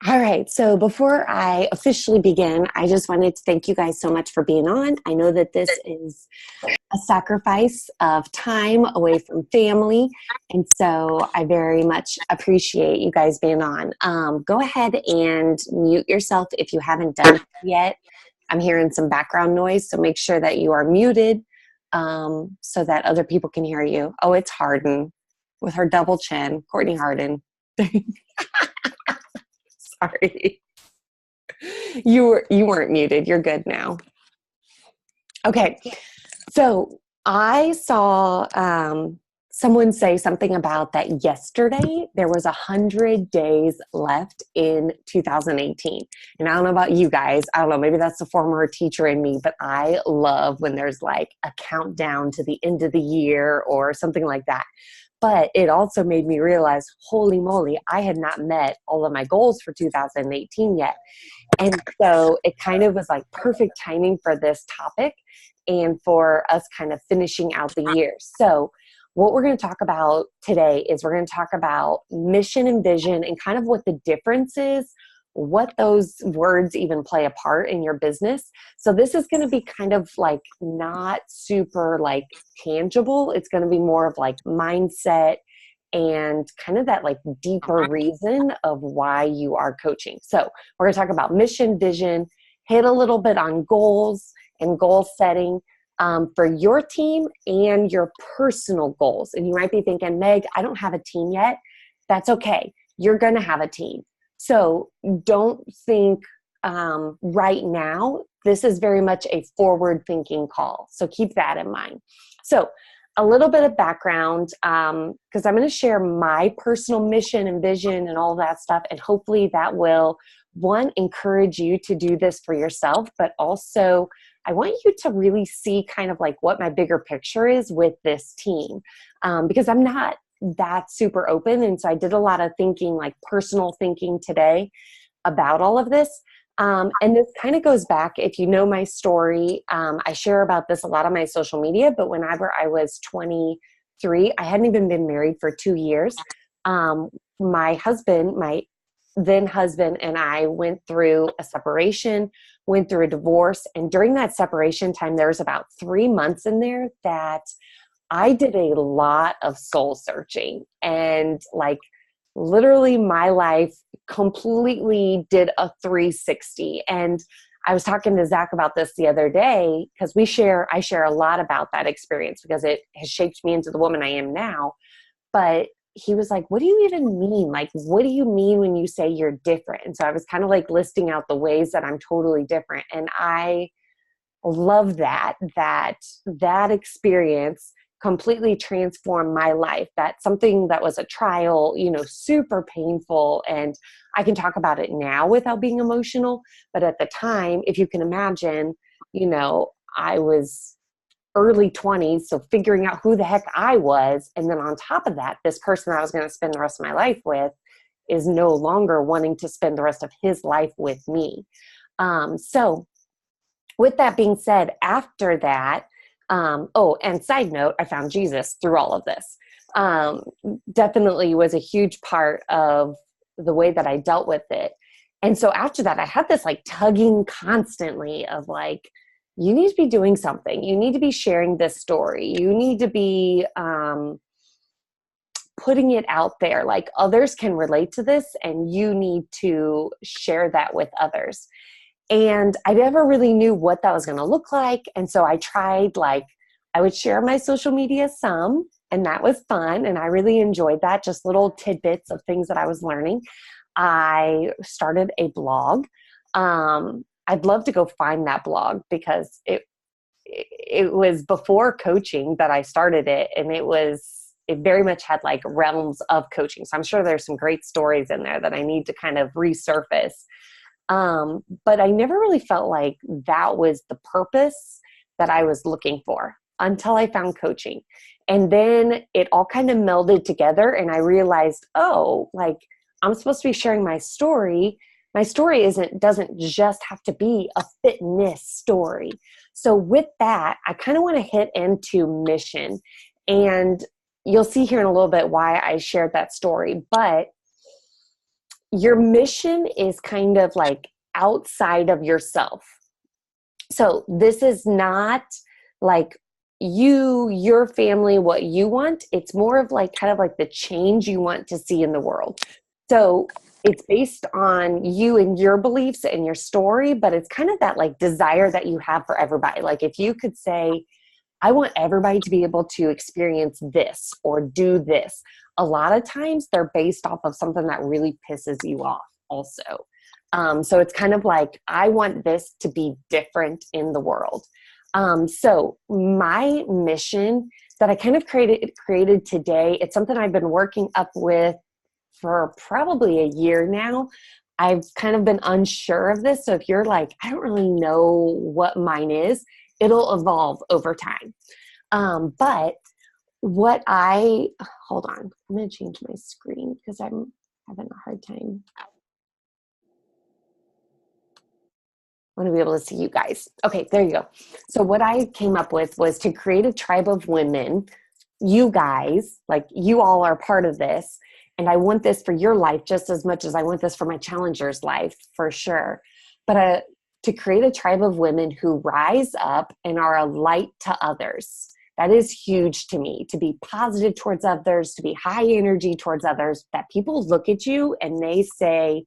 All right. So before I officially begin, I just wanted to thank you guys so much for being on. I know that this is a sacrifice of time away from family. And so I very much appreciate you guys being on. Go ahead and mute yourself if you haven't done it yet. I'm hearing some background noise, so make sure that you are muted so that other people can hear you. Oh, it's Harden with her double chin, Courtney Harden. Sorry. You weren't muted. You're good now. Okay. So I saw someone say something about that yesterday. There was 100 days left in 2018. And I don't know about you guys. I don't know. Maybe that's the former teacher in me, but I love when there's like a countdown to the end of the year or something like that. But it also made me realize, holy moly, I had not met all of my goals for 2018 yet. And so it kind of was like perfect timing for this topic and for us kind of finishing out the year. So what we're going to talk about today is we're going to talk about mission and vision and kind of what the difference is, what those words even play a part in your business. So this is going to be kind of like not super like tangible. It's going to be more of like mindset and kind of that like deeper reason of why you are coaching. So we're going to talk about mission, vision, hit a little bit on goals and goal setting for your team and your personal goals. And you might be thinking, Meg, I don't have a team yet. That's okay. You're going to have a team. So don't think right now. This is very much a forward-thinking call. So keep that in mind. So a little bit of background, because I'm going to share my personal mission and vision and all that stuff. And hopefully that will, one, encourage you to do this for yourself, but also I want you to really see kind of like what my bigger picture is with this team, because I'm not that super open. And so I did a lot of thinking, like personal thinking today about all of this. And this kind of goes back, if you know my story, I share about this a lot on my social media, but whenever I was 23, I hadn't even been married for 2 years. My husband, my then husband, and I went through a separation, went through a divorce. And during that separation time, there was about 3 months in there that I did a lot of soul searching, and like literally my life completely did a 360. And I was talking to Zach about this the other day because I share a lot about that experience because it has shaped me into the woman I am now. But he was like, what do you even mean? Like, what do you mean when you say you're different? And so I was kind of like listing out the ways that I'm totally different. And I love that experience completely transformed my life. That's something that was a trial, super painful. And I can talk about it now without being emotional. But at the time, if you can imagine, I was early 20s, so figuring out who the heck I was. And then on top of that, this person I was going to spend the rest of my life with is no longer wanting to spend the rest of his life with me. So with that being said, after that, and side note, I found Jesus through all of this. Definitely was a huge part of the way that I dealt with it. And so after that, I had this like tugging constantly of like, you need to be doing something. You need to be sharing this story. You need to be putting it out there. Like others can relate to this and you need to share that with others. And I never really knew what that was going to look like. And so I tried, I would share my social media some, and that was fun. And I really enjoyed that, just little tidbits of things that I was learning. I started a blog. I'd love to go find that blog because it was before coaching that I started it. And it very much had like realms of coaching. So I'm sure there's some great stories in there that I need to kind of resurface. But I never really felt like that was the purpose that I was looking for until I found coaching. And then it all kind of melded together and I realized, I'm supposed to be sharing my story. My story doesn't just have to be a fitness story. So with that, I kind of want to hit into mission, and you'll see here in a little bit why I shared that story. But your mission is kind of like outside of yourself. So this is not like you, your family, what you want. It's more of like kind of like the change you want to see in the world. So it's based on you and your beliefs and your story, but it's kind of that like desire that you have for everybody. Like if you could say, I want everybody to be able to experience this or do this. A lot of times they're based off of something that really pisses you off also. So it's kind of like, I want this to be different in the world. So my mission that I kind of created today, it's something I've been working up with for probably a year now. I've kind of been unsure of this. So if you're like, I don't really know what mine is, it'll evolve over time. But hold on, I'm going to change my screen because I'm having a hard time. I want to be able to see you guys. Okay, there you go. So what I came up with was to create a tribe of women. You guys, like you all are part of this. And I want this for your life just as much as I want this for my challenger's life, for sure. But to create a tribe of women who rise up and are a light to others. That is huge to me, to be positive towards others, to be high energy towards others, that people look at you and they say,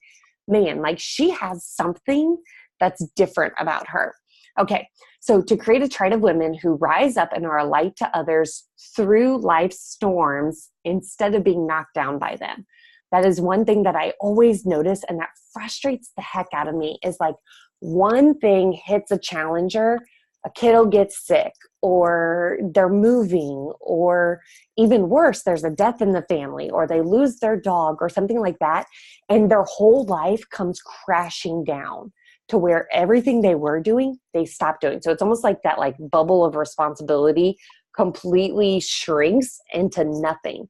man, like she has something that's different about her. Okay, so to create a tribe of women who rise up and are a light to others through life's storms instead of being knocked down by them. That is one thing that I always notice, and that frustrates the heck out of me, is like one thing hits a challenger, a kiddo gets sick, or they're moving, or even worse, there's a death in the family, or they lose their dog or something like that, and their whole life comes crashing down to where everything they were doing, they stopped doing. So it's almost like that like bubble of responsibility completely shrinks into nothing.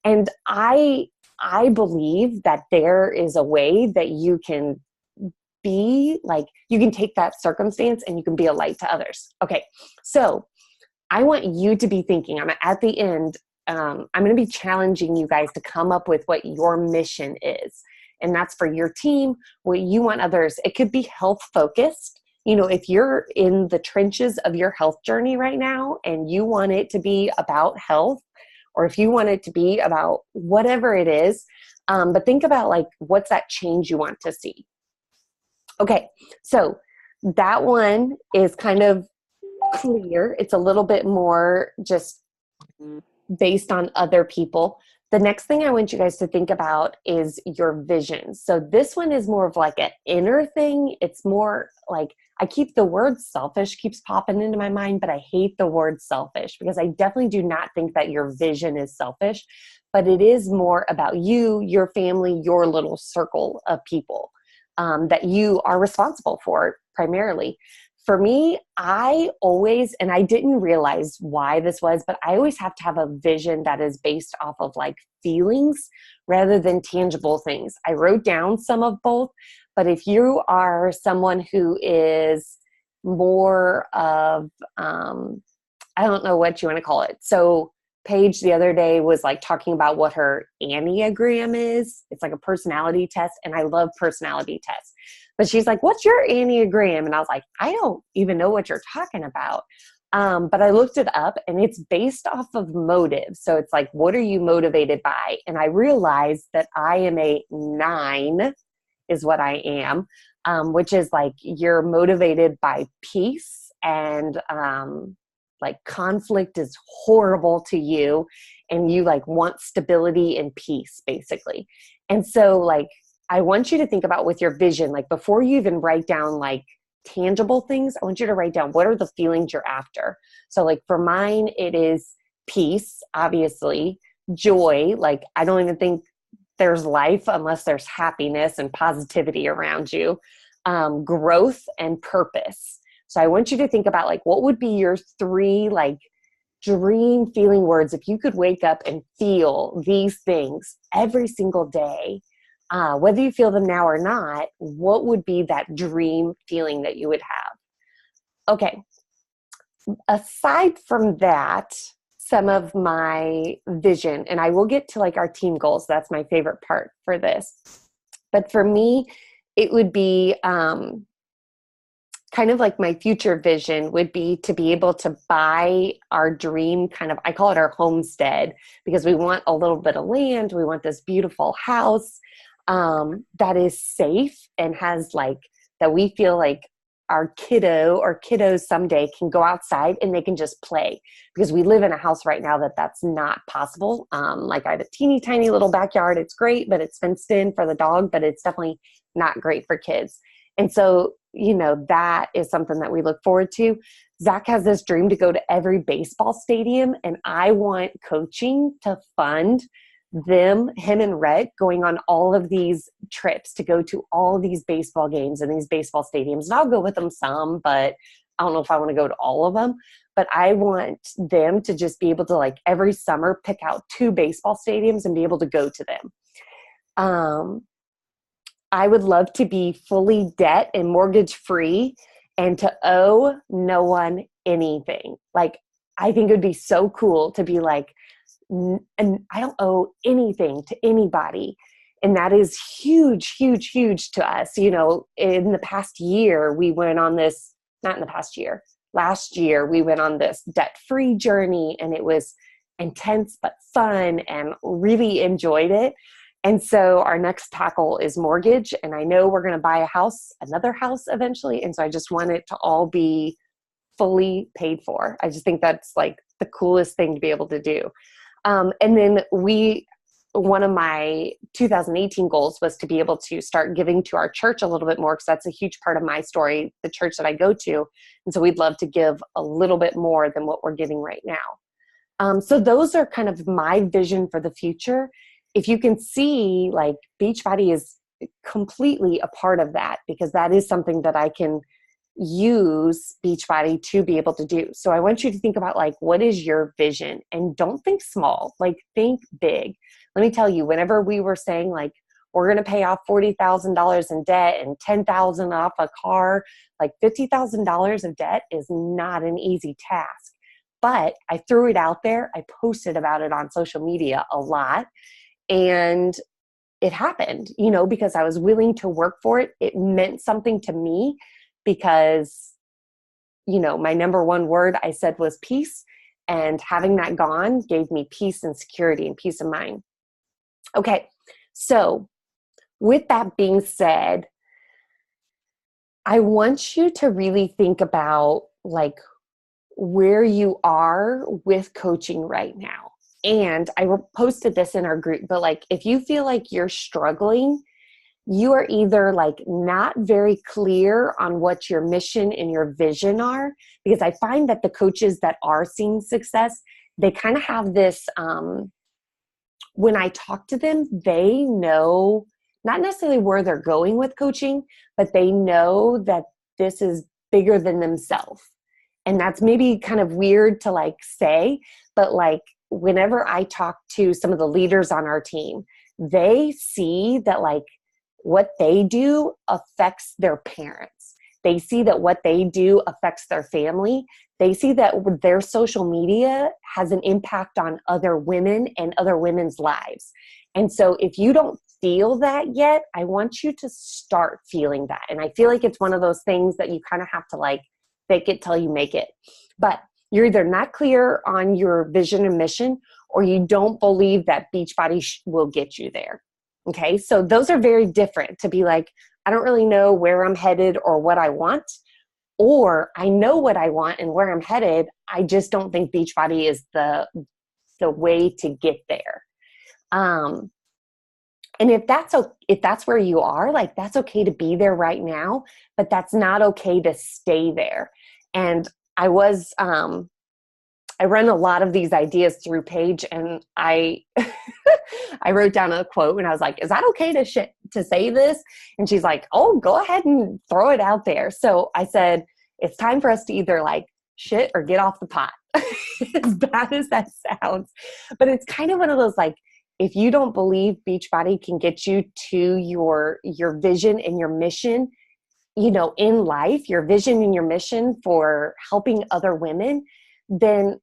And I believe that there is a way that you can be like, you can take that circumstance and you can be a light to others. Okay, so I want you to be thinking, I'm at the end, I'm going to be challenging you guys to come up with what your mission is. And that's for your team, what you want others. It could be health focused. You know, if you're in the trenches of your health journey right now and you want it to be about health, or if you want it to be about whatever it is, but think about like, what's that change you want to see? Okay, so that one is kind of clear. It's a little bit more just based on other people. The next thing I want you guys to think about is your vision. So this one is more of like an inner thing. It's more like, I keep the word selfish keeps popping into my mind, but I hate the word selfish because I definitely do not think that your vision is selfish, but it is more about you, your family, your little circle of people that you are responsible for primarily. For me, I always, and I didn't realize why this was, but I always have to have a vision that is based off of like feelings rather than tangible things. I wrote down some of both, but if you are someone who is more of, I don't know what you want to call it. So Paige the other day was like talking about what her Enneagram is. It's like a personality test, and I love personality tests. But she's like, what's your Enneagram? And I was like, I don't even know what you're talking about. But I looked it up, and it's based off of motive. So it's like, what are you motivated by? And I realized that I am a 9 is what I am, which is like you're motivated by peace, and like conflict is horrible to you, and you like want stability and peace basically. And so like, I want you to think about with your vision, like before you even write down like tangible things, I want you to write down what are the feelings you're after. So like for mine, it is peace, obviously, joy. Like I don't even think there's life unless there's happiness and positivity around you, growth and purpose. So I want you to think about like, what would be your 3 like dream feeling words if you could wake up and feel these things every single day, whether you feel them now or not, what would be that dream feeling that you would have? Okay. Aside from that, some of my vision, and I will get to like our team goals. That's my favorite part for this. But for me, it would be kind of like my future vision would be to be able to buy our dream kind of, I call it our homestead, because we want a little bit of land. We want this beautiful house that is safe and has like, that we feel like our kiddo or kiddos someday can go outside and they can just play, because we live in a house right now that's not possible. Like I have a teeny tiny little backyard. It's great, but it's fenced in for the dog, but it's definitely not great for kids. And so, you know, that is something that we look forward to. Zach has this dream to go to every baseball stadium, and I want coaching to fund him and Rhett going on all of these trips to go to all these baseball games and these baseball stadiums. And I'll go with them some, but I don't know if I want to go to all of them. But I want them to just be able to, like, every summer pick out 2 baseball stadiums and be able to go to them. I would love to be fully debt and mortgage free and to owe no one anything. Like, I think it would be so cool to be like, and I don't owe anything to anybody. And that is huge, huge, huge to us. You know, in the past year, we went on this, not in the past year, last year, we went on this debt-free journey, and it was intense but fun and really enjoyed it. And so our next tackle is mortgage. And I know we're going to buy a house, another house eventually. And so I just want it to all be fully paid for. I just think that's like the coolest thing to be able to do. And then one of my 2018 goals was to be able to start giving to our church a little bit more, because that's a huge part of my story, the church that I go to. And so we'd love to give a little bit more than what we're giving right now. So those are kind of my vision for the future. If you can see, like, Beachbody is completely a part of that, because that is something that I can use Beachbody to be able to do. So I want you to think about, like, what is your vision? And don't think small, like, think big. Let me tell you, whenever we were saying, like, we're going to pay off $40,000 in debt and $10,000 off a car, like $50,000 of debt is not an easy task. But I threw it out there. I posted about it on social media a lot. And it happened, you know, because I was willing to work for it. It meant something to me because, you know, my number one word I said was peace. And having that gone gave me peace and security and peace of mind. Okay, so with that being said, I want you to really think about, like, where you are with coaching right now. And I posted this in our group, but, like, if you feel like you're struggling, you are either, like, not very clear on what your mission and your vision are, because I find that the coaches that are seeing success, they kind of have this, when I talk to them, they know not necessarily where they're going with coaching, but they know that this is bigger than themselves. And that's maybe kind of weird to, like, say, but, like, whenever I talk to some of the leaders on our team, they see that, like, what they do affects their parents. They see that what they do affects their family. They see that their social media has an impact on other women and other women's lives. And so if you don't feel that yet, I want you to start feeling that. And I feel like it's one of those things that you kind of have to, like, fake it till you make it. But you're either not clear on your vision and mission, or you don't believe that Beachbody will get you there. Okay, so those are very different. To be like, I don't really know where I'm headed or what I want, or I know what I want and where I'm headed. I just don't think Beachbody is the way to get there. And if that's where you are, like, that's okay to be there right now, but that's not okay to stay there. And I run a lot of these ideas through Paige, and I wrote down a quote, and I was like, is that okay to say this? And she's like, oh, go ahead and throw it out there. So I said, it's time for us to either, like, shit or get off the pot. As bad as that sounds. But it's kind of one of those, like, if you don't believe Beachbody can get you to your vision and your mission, you know, in life, your vision and your mission for helping other women, then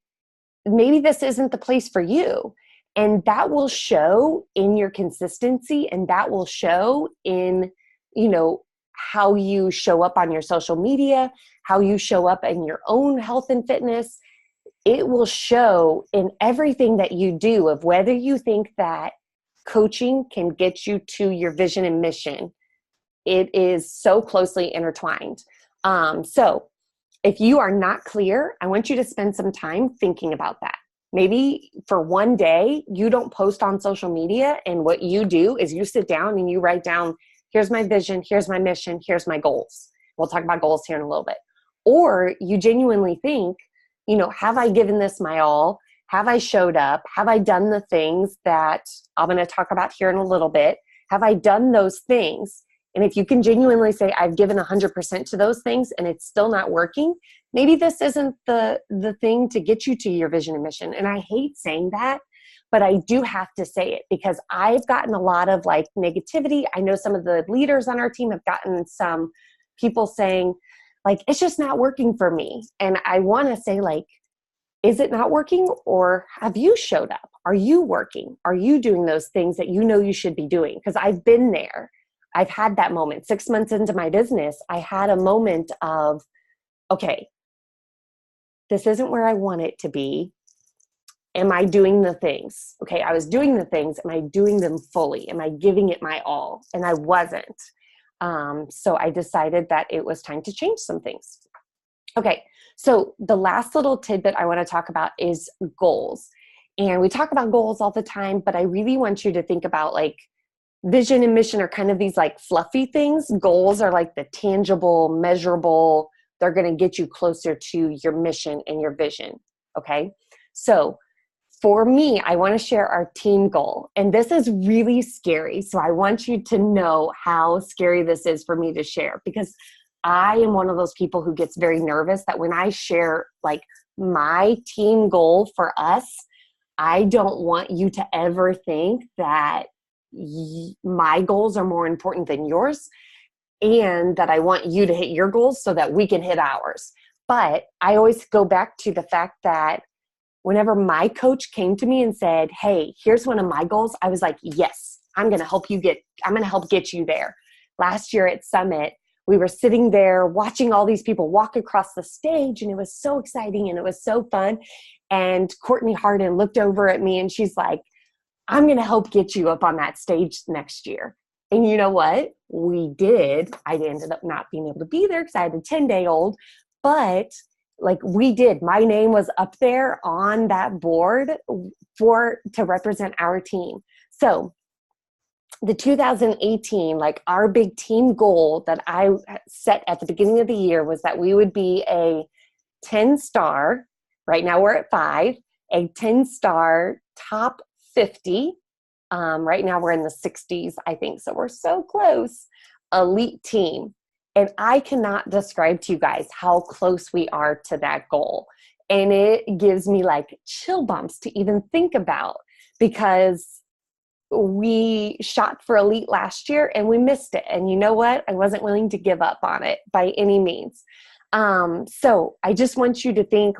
maybe this isn't the place for you. And that will show in your consistency, and that will show in, how you show up on your social media, how you show up in your own health and fitness. It will show in everything that you do, of whether you think that coaching can get you to your vision and mission. It is so closely intertwined. So if you are not clear, I want you to spend some time thinking about that. Maybe for one day, you don't post on social media, and what you do is you sit down and you write down, here's my vision, here's my mission, here's my goals. We'll talk about goals here in a little bit. Or you genuinely think, have I given this my all? Have I showed up? Have I done the things that I'm going to talk about here in a little bit? Have I done those things? And if you can genuinely say, I've given 100% to those things and it's still not working, maybe this isn't the thing to get you to your vision and mission. And I hate saying that, but I do have to say it because I've gotten a lot of negativity. I know some of the leaders on our team have gotten some people saying, it's just not working for me. And I want to say, is it not working, or have you showed up? Are you working? Are you doing those things that you should be doing? Because I've been there. I've had that moment. 6 months into my business, I had a moment of, okay, this isn't where I want it to be. Am I doing the things? Okay, I was doing the things. Am I doing them fully? Am I giving it my all? And I wasn't. So I decided that it was time to change some things. Okay, so the last little tidbit I want to talk about is goals. And we talk about goals all the time, but I really want you to think about vision and mission are kind of these fluffy things. Goals are the tangible, measurable. They're going to get you closer to your mission and your vision. Okay. So for me, I want to share our team goal. And this is really scary. So I want you to know how scary this is for me to share, because I am one of those people who gets very nervous that when I share my team goal for us, I don't want you to ever think that my goals are more important than yours, and that I want you to hit your goals so that we can hit ours. But I always go back to the fact that whenever my coach came to me and said, hey, here's one of my goals, I was like, yes, I'm going to help get you there. Last year at Summit, we were sitting there watching all these people walk across the stage, and it was so exciting and it was so fun. And Courtney Harden looked over at me and she's like, I'm going to help get you up on that stage next year. And you know what? We did. I ended up not being able to be there because I had a 10-day-old, but we did. My name was up there on that board to represent our team. So the 2018, our big team goal that I set at the beginning of the year was that we would be a 10-star. Right now we're at 5, a 10-star top 50. Right now we're in the 60s, I think. So we're so close. Elite team. And I cannot describe to you guys how close we are to that goal. And it gives me chill bumps to even think about, because we shot for elite last year and we missed it. And you know what? I wasn't willing to give up on it by any means. So I just want you to think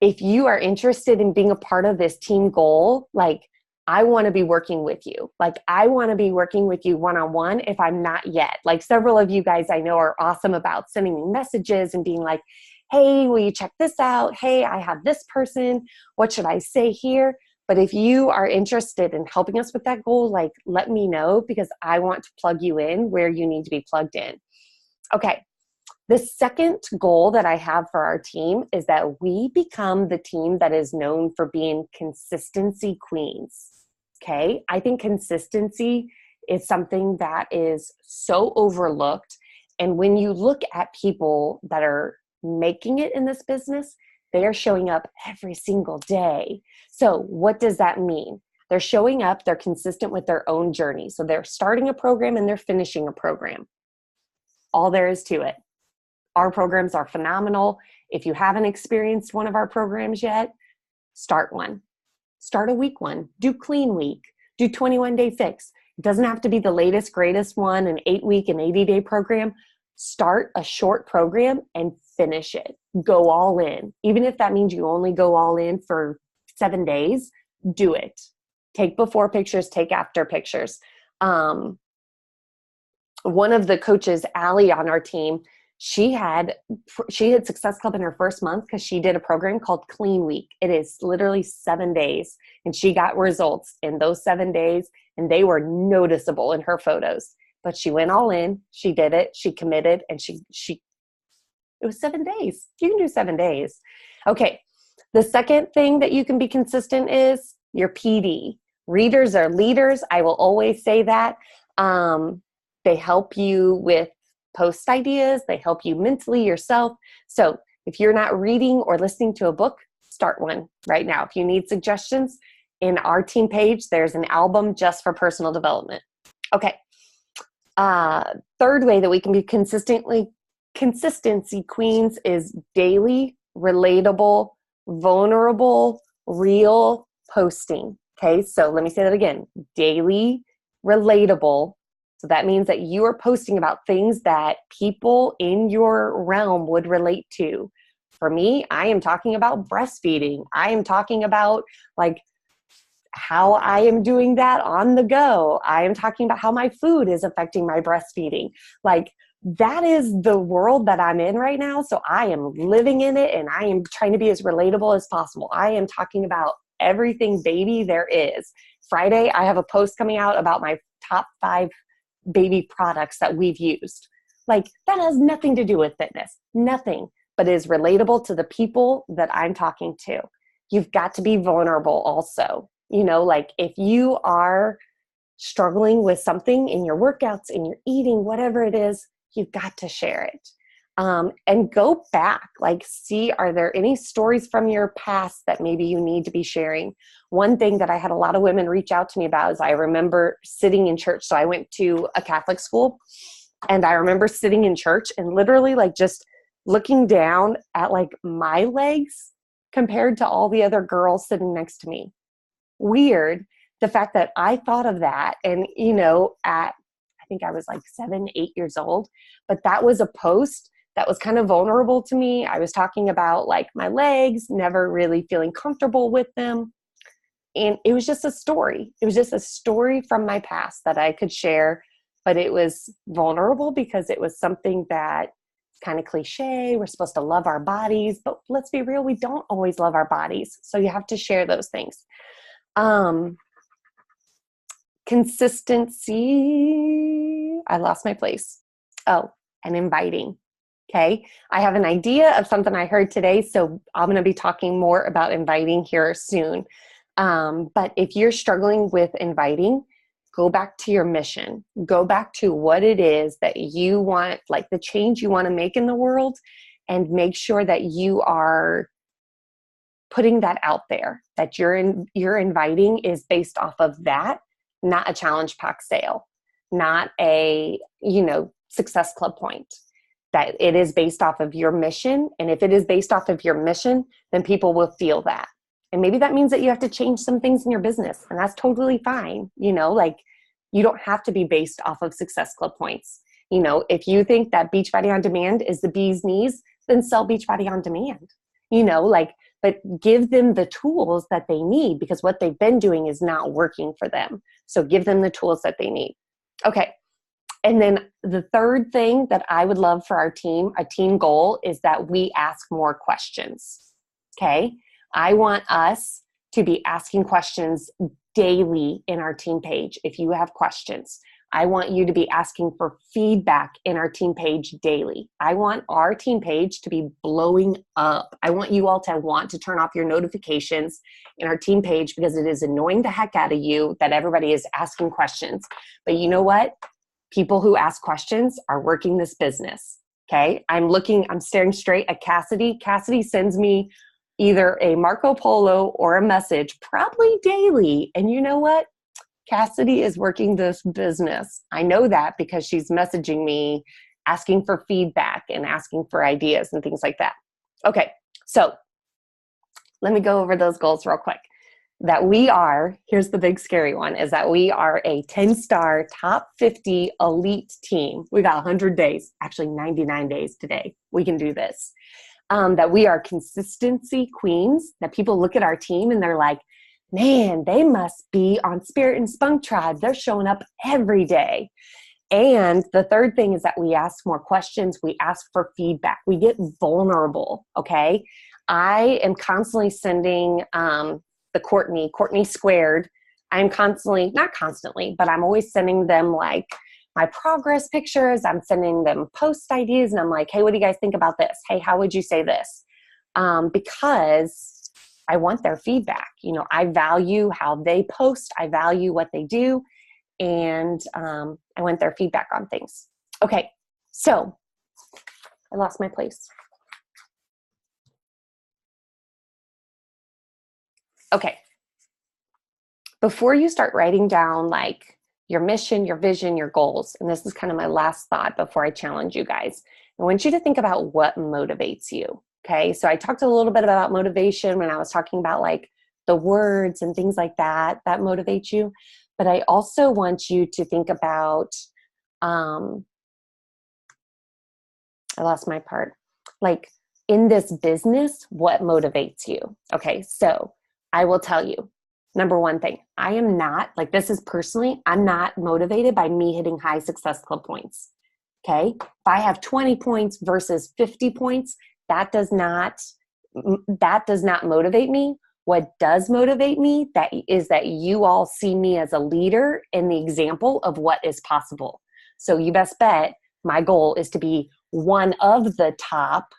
if you are interested in being a part of this team goal, I want to be working with you. I want to be working with you one-on-one if I'm not yet. Several of you guys I know are awesome about sending me messages and being like, hey, will you check this out? Hey, I have this person. What should I say here? But if you are interested in helping us with that goal, let me know, because I want to plug you in where you need to be plugged in. Okay. The second goal that I have for our team is that we become the team that is known for being consistency queens. Okay. I think consistency is something that is so overlooked. And when you look at people that are making it in this business, they are showing up every single day. So what does that mean? They're showing up, they're consistent with their own journey. So they're starting a program and they're finishing a program. All there is to it. Our programs are phenomenal. If you haven't experienced one of our programs yet, start one. Start a week one. Do clean week. Do 21-day fix. It doesn't have to be the latest, greatest one, an 8-week and 80-day program. Start a short program and finish it. Go all in. Even if that means you only go all in for 7 days, do it. Take before pictures, take after pictures. One of the coaches, Allie, on our team, she had Success Club in her first month because she did a program called Clean Week. It is literally 7 days, and she got results in those 7 days, and they were noticeable in her photos. But she went all in, she did it, she committed, and it was 7 days. You can do 7 days. Okay. The second thing that you can be consistent is your PD. Readers are leaders. I will always say that. They help you with post ideas. They help you mentally yourself. So if you're not reading or listening to a book, start one right now. If you need suggestions, in our team page, there's an album just for personal development. Okay. Third way that we can be consistency queens is daily, relatable, vulnerable, real posting. Okay, so let me say that again. Daily, relatable. So that means that you are posting about things that people in your realm would relate to. For me, I am talking about breastfeeding. I am talking about like how I am doing that on the go. I am talking about how my food is affecting my breastfeeding. Like that is the world that I'm in right now. So I am living in it, and I am trying to be as relatable as possible. I am talking about everything baby there is. Friday, I have a post coming out about my top 5 baby products that we've used. Like that has nothing to do with fitness, nothing, but is relatable to the people that I'm talking to. You've got to be vulnerable also. Like if you are struggling with something in your workouts, in your eating, whatever it is, you've got to share it. And go back, like see, are there any stories from your past that maybe you need to be sharing? One thing that I had a lot of women reach out to me about is I remember sitting in church. So I went to a Catholic school, and I remember sitting in church and literally like just looking down at like my legs compared to all the other girls sitting next to me. Weird. The fact that I thought of that, and I think I was like 7, 8 years old, but that was a post that was kind of vulnerable to me. I was talking about like my legs, never really feeling comfortable with them. And it was just a story. It was just a story from my past that I could share, but it was vulnerable because it was something that kind of cliche. We're supposed to love our bodies, but let's be real, we don't always love our bodies. So you have to share those things. Consistency. I lost my place. Oh, and inviting. Okay. I have an idea of something I heard today, so I'm going to be talking more about inviting here soon. But if you're struggling with inviting, go back to your mission. Go back to what it is that you want, like the change you want to make in the world, and make sure that you are putting that out there, that your inviting is based off of that, not a challenge pack sale, not a, Success Club point. That it is based off of your mission. And if it is based off of your mission, then people will feel that. And maybe that means that you have to change some things in your business, and that's totally fine. Like you don't have to be based off of Success Club points. If you think that Beachbody On Demand is the bee's knees, then sell Beachbody On Demand, but give them the tools that they need, because what they've been doing is not working for them. So give them the tools that they need. Okay. And then the third thing that I would love for our team, a team goal, is that we ask more questions. Okay. I want us to be asking questions daily in our team page. If you have questions, I want you to be asking for feedback in our team page daily. I want our team page to be blowing up. I want you all to want to turn off your notifications in our team page, because it is annoying the heck out of you that everybody is asking questions. But you know what? People who ask questions are working this business. Okay. I'm staring straight at Cassidy. Cassidy sends me either a Marco Polo or a message, probably daily. And you know what? Cassidy is working this business. I know that because she's messaging me, asking for feedback and asking for ideas and things like that. Okay. So let me go over those goals real quick. Here's the big scary one, is that we are a 10-star top 50 elite team. We got 100 days, actually 99 days today. We can do this. That we are consistency queens, that people look at our team and they're like, man, they must be on Spirit and Spunk Tribe. They're showing up every day. And the third thing is that we ask more questions. We ask for feedback. We get vulnerable, okay? I am constantly sending the Courtney Squared. I'm constantly, not constantly, but I'm always sending them like my progress pictures. I'm sending them post ideas, and I'm like, hey, what do you guys think about this? Hey, how would you say this? Because I want their feedback. You know, I value how they post. I value what they do. And I want their feedback on things. Okay, so I lost my place. Okay. Before you start writing down like your mission, your vision, your goals, and this is kind of my last thought before I challenge you guys, I want you to think about what motivates you. Okay, so I talked a little bit about motivation when I was talking about like the words and things like that motivate you. But I also want you to think about, I lost my part, like in this business, what motivates you? Okay, so I will tell you, number one thing, I am not, like this is personally, I'm not motivated by me hitting high Success Club points. Okay, if I have 20 points versus 50 points, that does not motivate me. What does motivate me is that you all see me as a leader and the example of what is possible. So you best bet my goal is to be one of the top,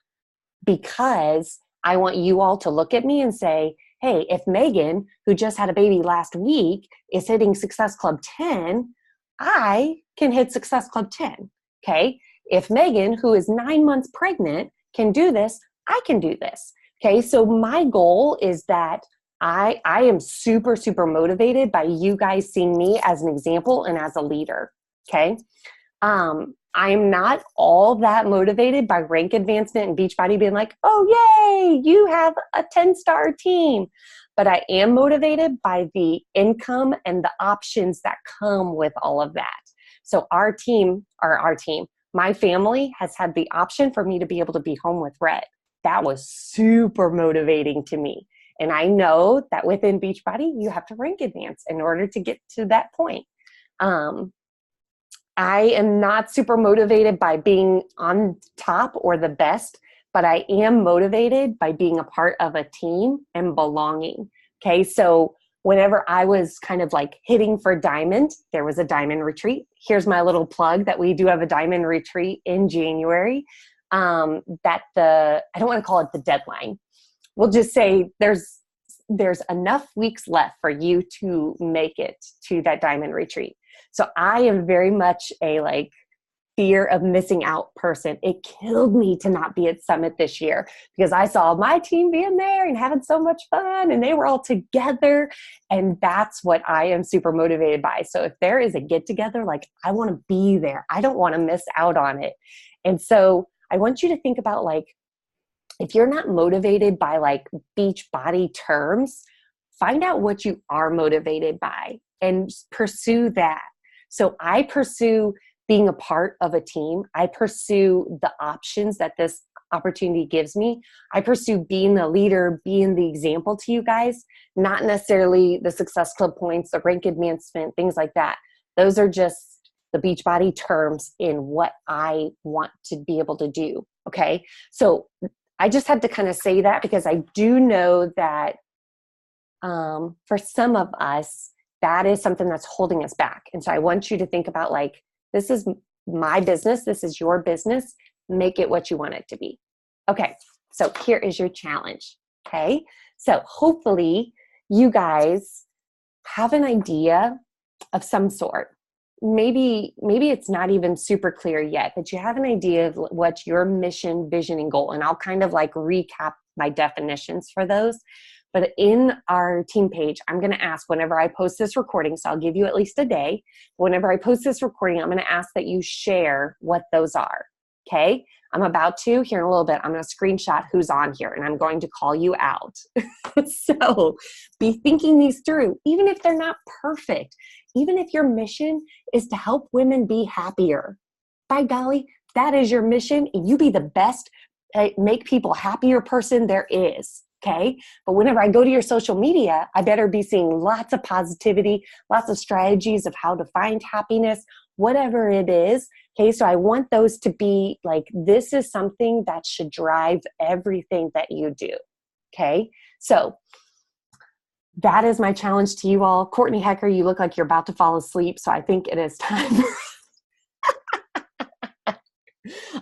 because I want you all to look at me and say, hey, if Megan, who just had a baby last week, is hitting Success Club 10, I can hit Success Club 10. Okay. If Megan, who is 9 months pregnant, can do this, I can do this. Okay, so my goal is that I am super, super motivated by you guys seeing me as an example and as a leader. Okay, I am not all that motivated by rank advancement and Beachbody being like, oh, yay, you have a 10-star team. But I am motivated by the income and the options that come with all of that. So my family has had the option for me to be able to be home with Rhett. That was super motivating to me. And I know that within Beachbody, you have to rank advance in order to get to that point. I am not super motivated by being on top or the best, but I am motivated by being a part of a team and belonging. Okay, so whenever I was kind of like hitting for diamond, there was a diamond retreat. Here's my little plug that we do have a diamond retreat in January. I don't want to call it the deadline. We'll just say there's enough weeks left for you to make it to that diamond retreat. So I am very much a like fear of missing out person. It killed me to not be at Summit this year because I saw my team being there and having so much fun and they were all together. And that's what I am super motivated by. So if there is a get together, like I want to be there. I don't want to miss out on it. And so I want you to think about like, if you're not motivated by like Beachbody terms, find out what you are motivated by and pursue that. So I pursue being a part of a team. I pursue the options that this opportunity gives me. I pursue being the leader, being the example to you guys, not necessarily the Success Club points, the rank advancement, things like that. Those are just the Beachbody terms in what I want to be able to do. Okay. So I just had to kind of say that because I do know that for some of us, that is something that's holding us back. And so I want you to think about like, this is my business. This is your business. Make it what you want it to be. Okay. So here is your challenge. Okay. So hopefully you guys have an idea of some sort. Maybe it's not even super clear yet, but you have an idea of what your mission, vision, and goal. And I'll kind of like recap my definitions for those. But in our team page, I'm going to ask whenever I post this recording, so I'll give you at least a day. Whenever I post this recording, I'm going to ask that you share what those are. Okay? I'm about to, here in a little bit, I'm going to screenshot who's on here and I'm going to call you out. So be thinking these through, even if they're not perfect, even if your mission is to help women be happier. By golly, that is your mission and you be the best, make people happier person there is. Okay. But whenever I go to your social media, I better be seeing lots of positivity, lots of strategies of how to find happiness, whatever it is. Okay. So I want those to be like, this is something that should drive everything that you do. Okay. So that is my challenge to you all. Courtney Hecker, you look like you're about to fall asleep. So I think it is time.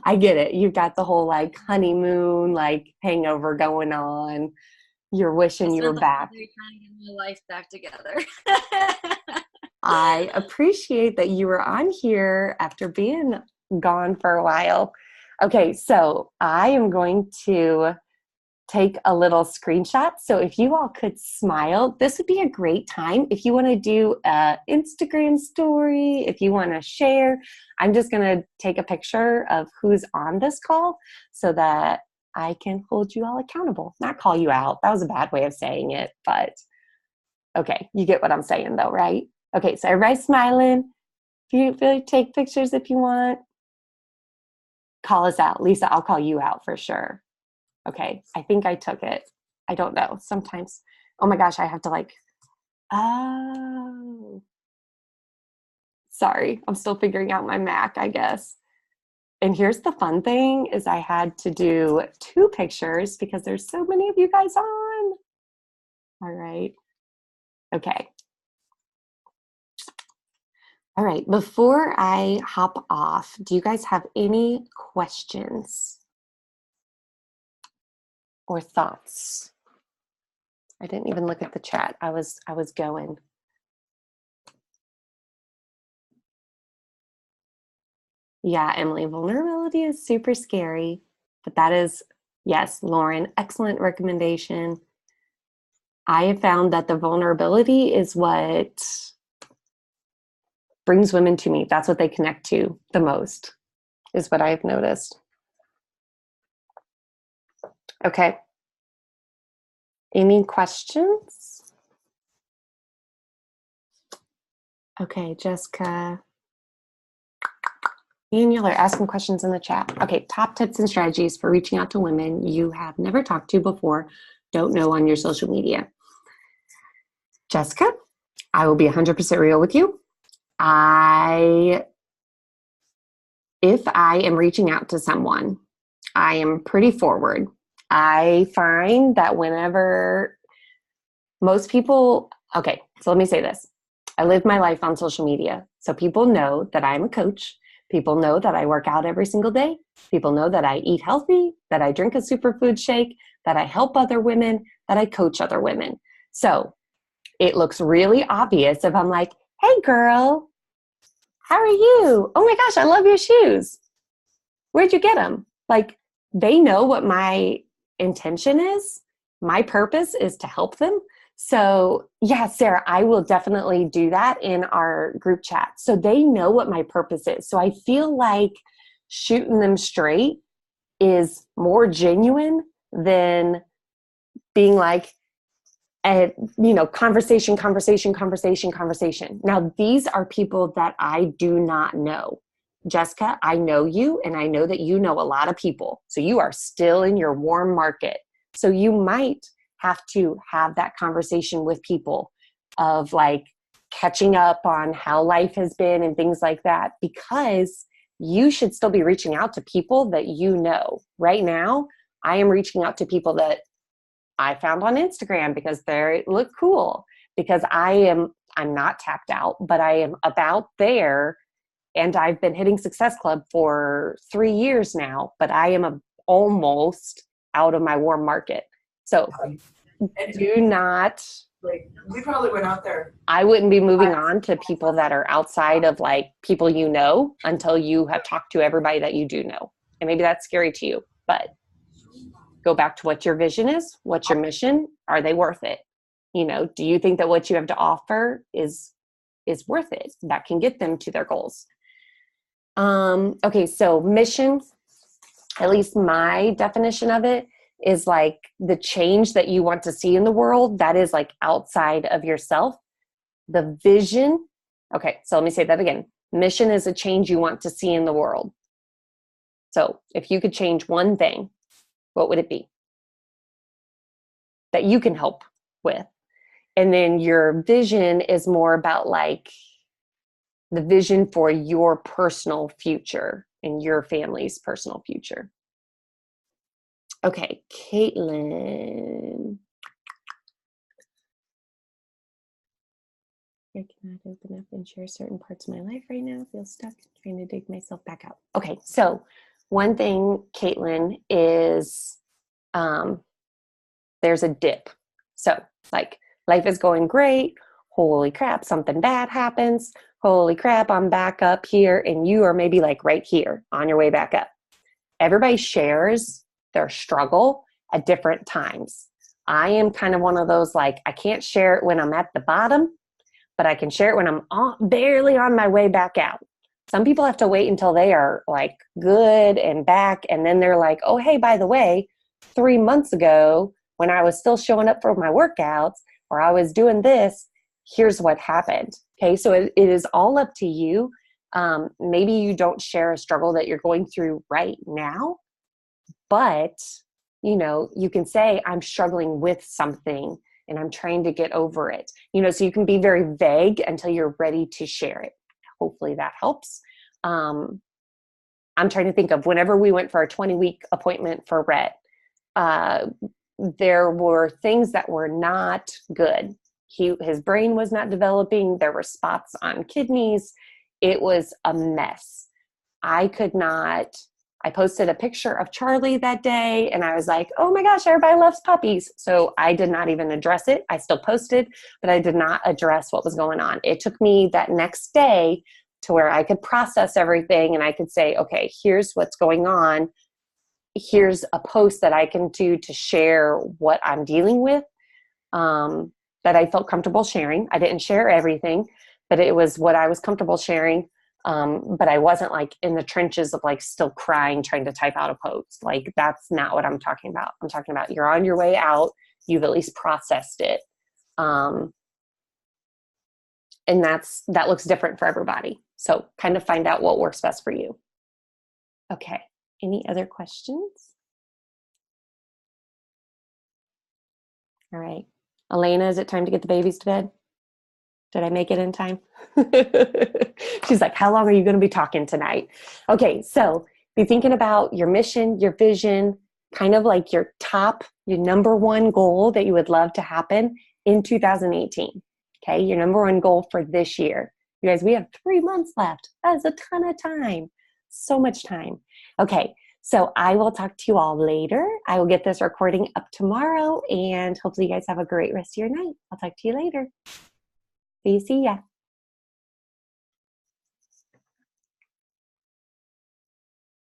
I get it. You've got the whole like honeymoon, like hangover going on. You're wishing you were back. Trying to get my life back together. I appreciate that you were on here after being gone for a while. Okay, so I am going to take a little screenshot. So if you all could smile, this would be a great time. If you want to do an Instagram story, if you want to share, I'm just going to take a picture of who's on this call so that I can hold you all accountable. Not call you out. That was a bad way of saying it, but okay, you get what I'm saying though, right? Okay, so everybody's smiling. If you feel take pictures if you want, call us out. Lisa, I'll call you out for sure. Okay, I think I took it. I don't know. Sometimes, oh my gosh, I have to like, oh. Sorry, I'm still figuring out my Mac, I guess. And here's the fun thing is I had to do 2 pictures because there's so many of you guys on. All right. Okay. All right, before I hop off, do you guys have any questions or thoughts? I didn't even look at the chat. I was going. Yeah, Emily, vulnerability is super scary, but that is, yes, Lauren, excellent recommendation. I have found that the vulnerability is what brings women to me. That's what they connect to the most, is what I've noticed. Okay. Any questions? Okay, Jessica. Daniel are asking questions in the chat. Okay, top tips and strategies for reaching out to women you have never talked to before, don't know on your social media. Jessica, I will be 100% real with you. If I am reaching out to someone, I am pretty forward. I find that whenever most people, okay, so let me say this. I live my life on social media. So people know that I'm a coach. People know that I work out every single day. People know that I eat healthy, that I drink a superfood shake, that I help other women, that I coach other women. So it looks really obvious if I'm like, hey girl, how are you? Oh my gosh, I love your shoes. Where'd you get them? Like, they know what my intention is. My purpose is to help them. So yeah, Sarah, I will definitely do that in our group chat. So they know what my purpose is. So I feel like shooting them straight is more genuine than being like, conversation. Now, these are people that I do not know. Jessica, I know you, and I know that you know a lot of people. So you are still in your warm market. So you might have to have that conversation with people of like catching up on how life has been and things like that, because you should still be reaching out to people that you know. Right now, I am reaching out to people that I found on Instagram because they look cool, because I'm not tapped out, but I am about there, and I've been hitting Success Club for 3 years now, but I am almost out of my warm market. So do not, like, we probably went out there. I wouldn't be moving on to people that are outside of like people you know until you have talked to everybody that you do know. And maybe that's scary to you, but go back to what your vision is. What's your mission? Are they worth it? Do you think that what you have to offer is worth it? That can get them to their goals. Okay, so mission, at least my definition of it, is like the change that you want to see in the world that is like outside of yourself. The vision, okay, so let me say that again. Mission is a change you want to see in the world. So if you could change one thing, what would it be? that you can help with. And then your vision is more about like the vision for your personal future and your family's personal future. Okay, Caitlin. I cannot open up and share certain parts of my life right now. I feel stuck trying to dig myself back out. Okay, so one thing, Caitlin, is there's a dip. So like life is going great. Holy crap, something bad happens. Holy crap, I'm back up here. And you are maybe like right here on your way back up. Everybody shares their struggle at different times. I am kind of one of those, like, I can't share it when I'm at the bottom, but I can share it when I'm barely on my way back out. Some people have to wait until they are like good and back. And then they're like, oh, hey, by the way, 3 months ago when I was still showing up for my workouts or I was doing this, here's what happened. Okay. So it is all up to you. Maybe you don't share a struggle that you're going through right now, but you can say, I'm struggling with something and I'm trying to get over it. So you can be very vague until you're ready to share it. Hopefully that helps. I'm trying to think of whenever we went for a 20-week appointment for Rhett, there were things that were not good. His brain was not developing. There were spots on kidneys. It was a mess. I posted a picture of Charlie that day and I was like, oh my gosh, everybody loves puppies. So I did not even address it. I still posted, but I did not address what was going on. It took me that next day to where I could process everything and I could say, okay, here's what's going on. Here's a post that I can do to share what I'm dealing with, that I felt comfortable sharing. I didn't share everything, but it was what I was comfortable sharing. But I wasn't like in the trenches of like still crying, trying to type out a post. Like that's not what I'm talking about. I'm talking about you're on your way out. You've at least processed it. And that looks different for everybody. So kind of find out what works best for you. Okay. Any other questions? All right. Elena, is it time to get the babies to bed? Did I make it in time? She's like, how long are you going to be talking tonight? Okay, so be thinking about your mission, your vision, kind of like your number one goal that you would love to happen in 2018. Okay, your number one goal for this year. You guys, we have 3 months left. That is a ton of time. So much time. Okay, so I will talk to you all later. I will get this recording up tomorrow and hopefully you guys have a great rest of your night. I'll talk to you later. See ya.